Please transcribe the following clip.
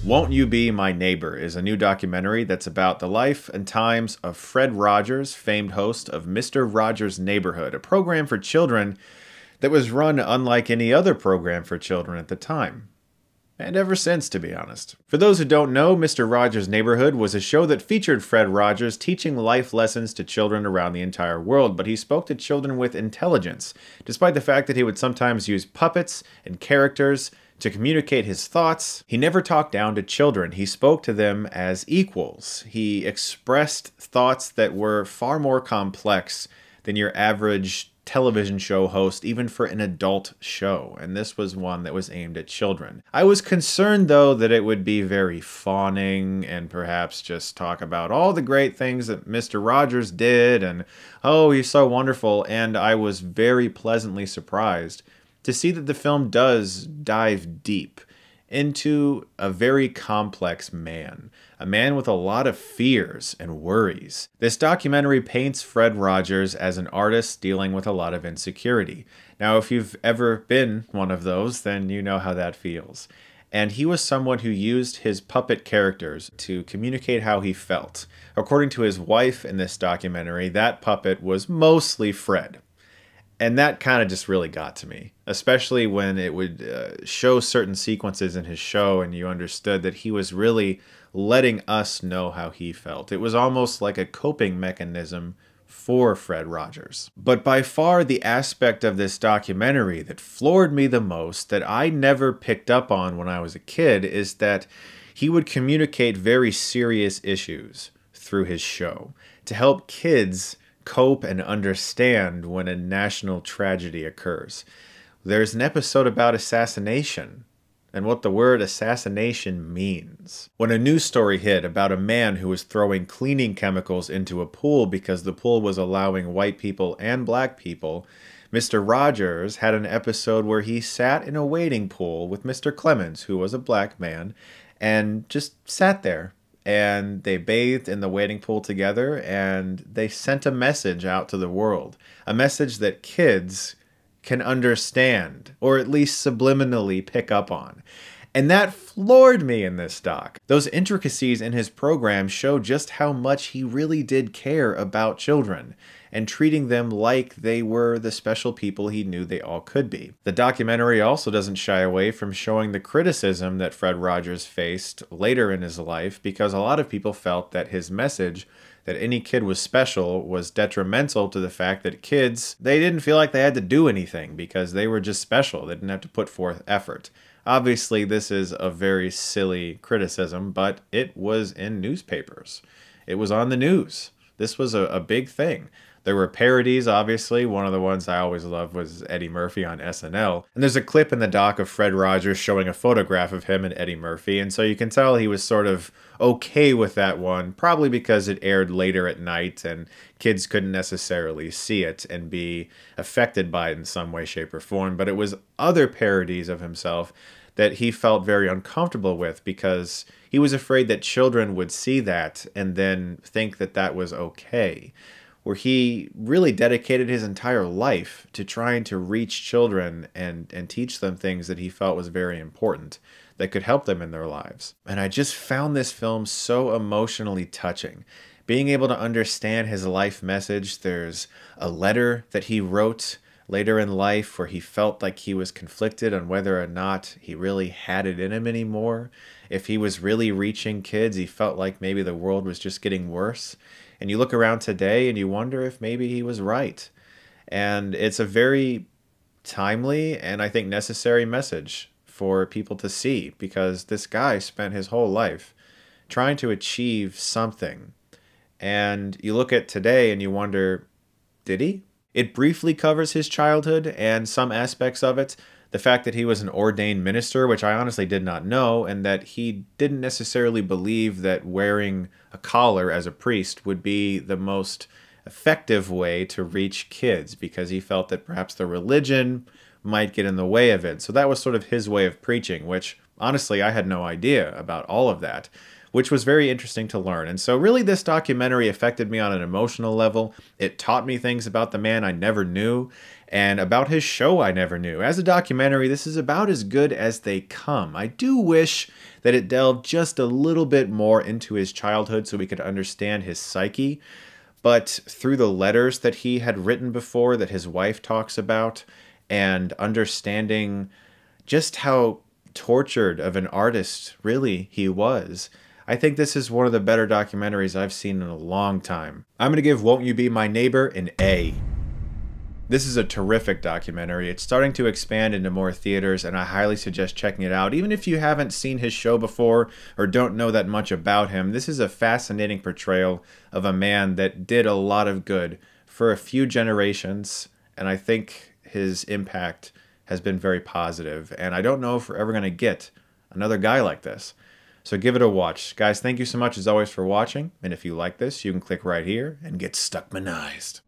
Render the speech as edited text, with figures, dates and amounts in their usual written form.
Won't You Be My Neighbor is a new documentary that's about the life and times of Fred Rogers, famed host of Mr. Rogers' Neighborhood, a program for children that was run unlike any other program for children at the time. And ever since, to be honest. For those who don't know, Mr. Rogers' Neighborhood was a show that featured Fred Rogers teaching life lessons to children around the entire world, but he spoke to children with intelligence, despite the fact that he would sometimes use puppets and characters to communicate his thoughts. He never talked down to children. He spoke to them as equals. He expressed thoughts that were far more complex than your average television show host, even for an adult show, and this was one that was aimed at children. I was concerned, though, that it would be very fawning and perhaps just talk about all the great things that Mr. Rogers did and, oh, he's so wonderful, and I was very pleasantly surprised to see that the film does dive deep into a very complex man, a man with a lot of fears and worries. This documentary paints Fred Rogers as an artist dealing with a lot of insecurity. Now, if you've ever been one of those, then you know how that feels. And he was someone who used his puppet characters to communicate how he felt. According to his wife in this documentary, that puppet was mostly Fred. And that kind of just really got to me, especially when it would show certain sequences in his show and you understood that he was really letting us know how he felt. It was almost like a coping mechanism for Fred Rogers. But by far the aspect of this documentary that floored me the most, that I never picked up on when I was a kid, is that he would communicate very serious issues through his show to help kids cope and understand when a national tragedy occurs. There's an episode about assassination and what the word assassination means. When a news story hit about a man who was throwing cleaning chemicals into a pool because the pool was allowing white people and black people, Mr. Rogers had an episode where he sat in a wading pool with Mr. Clemens, who was a black man, and just sat there. And they bathed in the wading pool together, and they sent a message out to the world. A message that kids can understand, or at least subliminally pick up on. And that floored me in this doc. Those intricacies in his program show just how much he really did care about children, and treating them like they were the special people he knew they all could be. The documentary also doesn't shy away from showing the criticism that Fred Rogers faced later in his life, because a lot of people felt that his message that any kid was special was detrimental to the fact that kids, they didn't feel like they had to do anything because they were just special. They didn't have to put forth effort. Obviously, this is a very silly criticism, but it was in newspapers. It was on the news. This was a big thing. There were parodies, obviously. One of the ones I always loved was Eddie Murphy on SNL. And there's a clip in the doc of Fred Rogers showing a photograph of him and Eddie Murphy. And so you can tell he was sort of okay with that one, probably because it aired later at night and kids couldn't necessarily see it and be affected by it in some way, shape, or form. But it was other parodies of himself that he felt very uncomfortable with because he was afraid that children would see that and then think that that was okay. Where he really dedicated his entire life to trying to reach children and teach them things that he felt was very important, that could help them in their lives. And I just found this film so emotionally touching. Being able to understand his life message, there's a letter that he wrote later in life where he felt like he was conflicted on whether or not he really had it in him anymore. If he was really reaching kids, he felt like maybe the world was just getting worse. And you look around today and you wonder if maybe he was right. And it's a very timely and I think necessary message for people to see, because this guy spent his whole life trying to achieve something. And you look at today and you wonder, did he? It briefly covers his childhood and some aspects of it. The fact that he was an ordained minister, which I honestly did not know, and that he didn't necessarily believe that wearing a collar as a priest would be the most effective way to reach kids, because he felt that perhaps the religion might get in the way of it. So that was sort of his way of preaching, which honestly I had no idea about all of that. which was very interesting to learn. And so really this documentary affected me on an emotional level. It taught me things about the man I never knew and about his show I never knew. As a documentary, this is about as good as they come. I do wish that it delved just a little bit more into his childhood so we could understand his psyche. But through the letters that he had written before that his wife talks about, and understanding just how tortured of an artist really he was, I think this is one of the better documentaries I've seen in a long time. I'm going to give Won't You Be My Neighbor an A. This is a terrific documentary. It's starting to expand into more theaters, and I highly suggest checking it out. Even if you haven't seen his show before or don't know that much about him, this is a fascinating portrayal of a man that did a lot of good for a few generations, and I think his impact has been very positive. And I don't know if we're ever going to get another guy like this. So give it a watch. Guys, thank you so much as always for watching, and if you like this, you can click right here and get Stuckmanized.